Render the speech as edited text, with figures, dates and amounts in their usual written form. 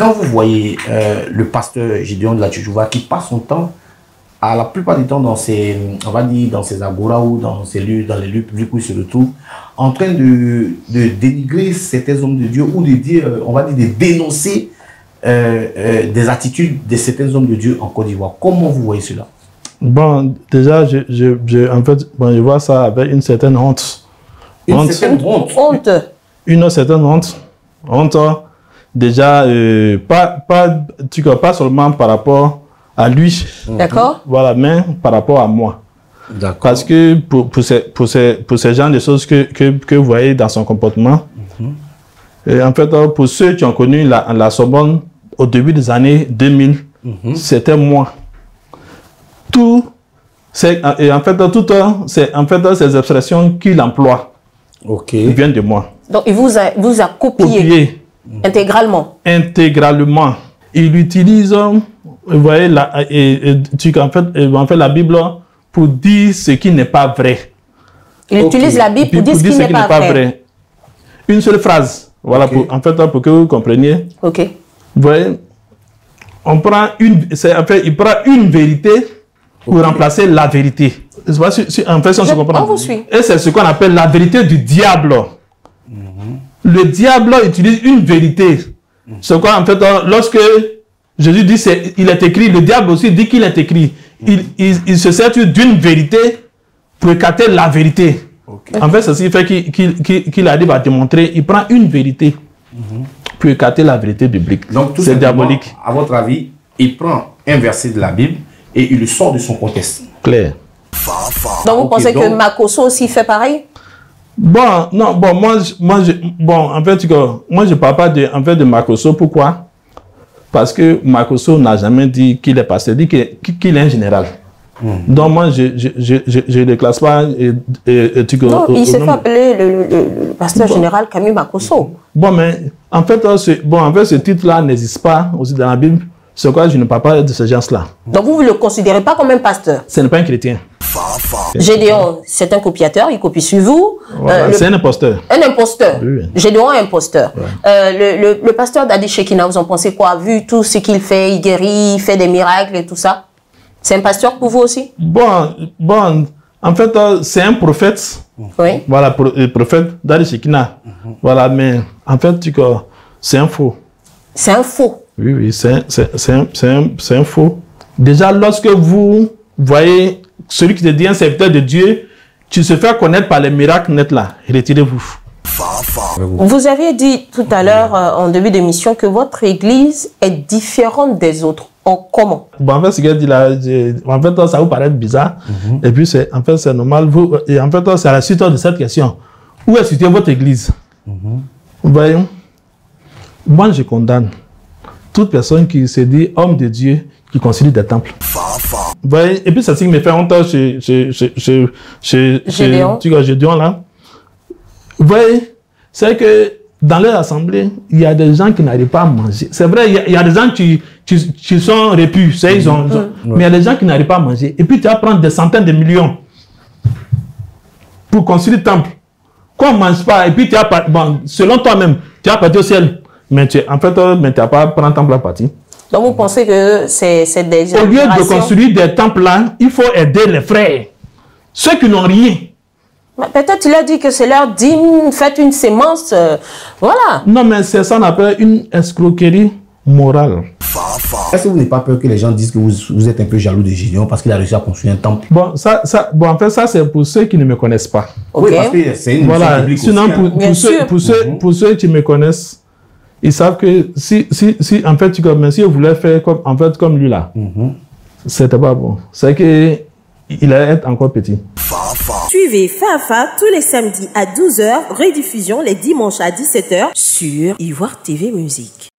quand vous voyez le pasteur Gédéon de la Tchouva qui passe son temps, à la plupart du temps dans ses, on va dire, dans ses agoras ou dans ses lieux, dans les lieux publics où il se retrouve, en train de dénigrer certains hommes de Dieu ou de dire, on va dire, de dénoncer des attitudes de certains hommes de Dieu en Côte d'Ivoire. Comment vous voyez cela? Bon, déjà, en fait, bon, je vois ça avec une certaine honte. Une certaine honte. Une certaine honte. Honte, déjà, pas seulement par rapport à lui. D'accord. Voilà, mais par rapport à moi. D'accord. Parce que pour ces genres de choses que vous voyez dans son comportement, et en fait, pour ceux qui ont connu la Sorbonne au début des années 2000, c'était moi. Et en fait, ces expressions qu'il emploie viennent de moi. Donc, il vous a copié. Intégralement. Intégralement. Il utilise, vous voyez, en fait, la Bible pour dire ce qui n'est pas vrai. Il utilise la Bible pour dire ce qui n'est pas vrai. Une seule phrase. Voilà, en fait, pour que vous compreniez. Ok. Vous voyez, il prend une vérité pour remplacer la vérité. En fait, si on se comprend. On vous suit. Et c'est ce qu'on appelle la vérité du diable. Le diable utilise une vérité. C'est quoi, en fait, lorsque Jésus dit il est écrit, le diable aussi dit qu'il est écrit. Il se sert d'une vérité pour écarter la vérité. En fait, c'est ce qui fait qu'il arrive à démontrer. Il prend une vérité pour écarter la vérité biblique. Donc, c'est diabolique. À votre avis, il prend un verset de la Bible et il le sort de son contexte. Clair. Donc, vous pensez que Makosso aussi fait pareil? Bon, non, bon, moi, en fait, moi, je ne parle pas de Makosso. Pourquoi? Parce que Makosso n'a jamais dit qu'il est pasteur, il dit qu'il est un général. Donc, moi, je ne le classe pas. Non, il s'est fait appeler le pasteur général Camille Makosso. Bon, mais en fait, ce titre-là n'existe pas aussi dans la Bible. C'est pourquoi je ne parle pas de ce genre-là. Donc, vous ne le considérez pas comme un pasteur? Ce n'est pas un chrétien. Gédéon, c'est un copiateur, il copie sur vous. Voilà, c'est un imposteur. Un imposteur. Oui. Gédéon est imposteur. Ouais. Le pasteur Dadi Shekina, vous en pensez quoi? Vu tout ce qu'il fait, il guérit, il fait des miracles et tout ça. C'est un pasteur pour vous aussi? Bon, en fait, c'est un prophète. Oui. Voilà, le prophète Dadi Shekina. Voilà, mais en fait, c'est un faux. C'est un faux? Oui, c'est un faux. Déjà, lorsque vous voyez celui qui te dit un serviteur de Dieu, tu se fais connaître par les miracles nets là. Retirez-vous. Vous aviez dit tout à l'heure, en début d'émission, que votre église est différente des autres. En comment? Bon, en fait, ce qu'elle dit là, en fait, ça vous paraît bizarre. Et puis, en fait, c'est normal. Et en fait, c'est à la suite de cette question. Où est située votre église? Vous voyez? Moi, je condamne toute personne qui se dit homme de Dieu, qui construit des temples. Vous voyez? Et puis, c'est ce qui me fait honte chez Gédéon là. Vous voyez? C'est que dans leur assemblée, il y a des gens qui n'arrivent pas à manger. C'est vrai, il y a des gens qui sont repus. Mais il y a des gens qui n'arrivent pas à manger. Et puis, tu vas prendre des centaines de millions pour construire le temple. Qu'on ne mange pas. Et puis, tu vas selon toi-même, tu vas partir au ciel. Mais en fait, tu n'as pas prendre un temple à partir. Donc, vous pensez que c'est des... Au lieu de construire des temples là, il faut aider les frères. Ceux qui n'ont rien. Peut-être il a dit que c'est leur dîme, faites une sémence, voilà. Non, mais c'est ça qu'on appelle une escroquerie morale. Est-ce que vous n'avez pas peur que les gens disent que vous êtes un peu jaloux de Gédéon parce qu'il a réussi à construire un temple? Bon, en fait, ça c'est pour ceux qui ne me connaissent pas. Okay. Oui, parce que c'est une publique sinon, aussi, pour ceux qui me connaissent, ils savent que si en fait, si vous voulez faire comme lui là, c'était pas bon. C'est que il allait être encore petit. Suivez Fafa tous les samedis à 12h, rediffusion les dimanches à 17h sur Ivoire TV Musique.